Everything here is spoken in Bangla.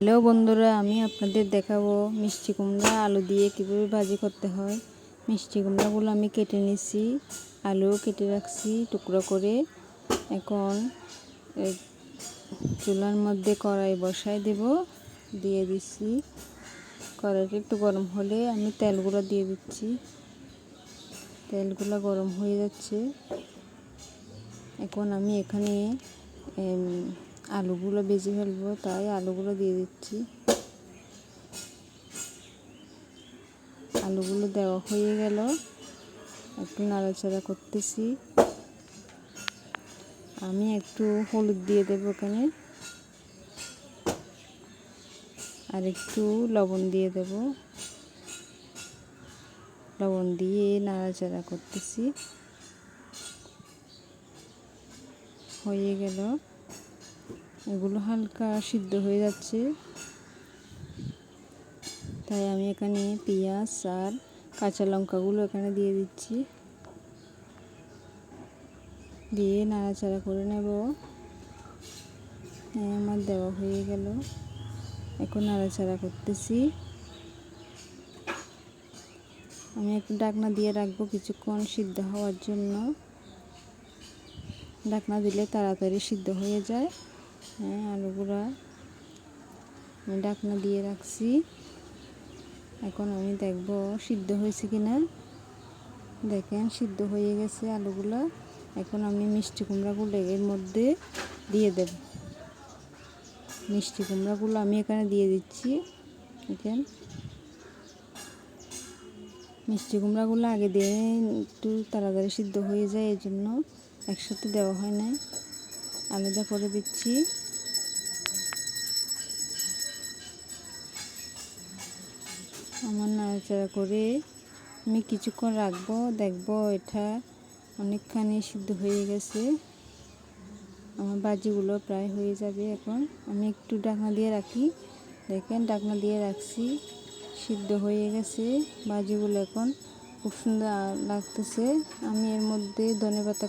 হ্যালো বন্ধুরা, আমি আপনাদের দেখাবো মিষ্টি কুমড়া আলু দিয়ে কীভাবে ভাজি করতে হয়। মিষ্টি কুমড়াগুলো আমি কেটে নিছি, আলু কেটে রাখছি টুকরো করে। এখন চুলার মধ্যে কড়াই বসাই দেব, দিয়ে দিচ্ছি। কড়াইটা একটু গরম হলে আমি তেলগুলো দিয়ে দিচ্ছি। তেলগুলো গরম হয়ে যাচ্ছে। এখন আমি এখানে আলুগুলো ভেজে ফেলবো, তাই আলুগুলো দিয়ে দিচ্ছি। আলুগুলো দেওয়া হয়ে গেল, একটু নাড়াচাড়া করতেছি। আমি একটু হলুদ দিয়ে দেবো এখানে, আর একটু লবণ দিয়ে দেব। লবণ দিয়ে নাড়াচাড়া করতেছি। হয়ে গেল, এগুলো হালকা সিদ্ধ হয়ে যাচ্ছে, তাই আমি এখানে পেঁয়াজ আর কাঁচা লঙ্কাগুলো এখানে দিয়ে দিচ্ছি। দিয়ে নাড়াচাড়া করে নেব। আমার দেওয়া হয়ে গেল, এখন নাড়াচাড়া করতেছি। আমি একটু ঢাকনা দিয়ে রাখবো কিছুক্ষণ সিদ্ধ হওয়ার জন্য। ঢাকনা দিলে তাড়াতাড়ি সিদ্ধ হয়ে যায়। আলুগুলা আমি ঢাকনা দিয়ে রাখছি। এখন আমি দেখব সিদ্ধ হয়েছে কিনা। দেখেন সিদ্ধ হয়ে গেছে আলুগুলা। এখন আমি মিষ্টি কুমড়াগুলো এর মধ্যে দিয়ে দেব। মিষ্টি কুমড়াগুলো আমি এখানে দিয়ে দিচ্ছি। দেখেন মিষ্টি কুমড়াগুলো আগে দিয়ে একটু তাড়াতাড়ি সিদ্ধ হয়ে যায়, এই জন্য একসাথে দেওয়া হয় না, আলাদা করে দিচ্ছি। আমার নাড়াচাড়া করে আমি কিছুক্ষণ রাখবো, দেখবো এটা অনেকখানি সিদ্ধ হয়ে গেছে। আমার ভাজিগুলো প্রায় হয়ে যাবে। এখন আমি একটু ঢাকনা দিয়ে রাখি। দেখেন ঢাকনা দিয়ে রাখছি, সিদ্ধ হয়ে গেছে ভাজিগুলো। এখন খুব সুন্দর লাগতেছে। আমি এর মধ্যে ধনেপাতা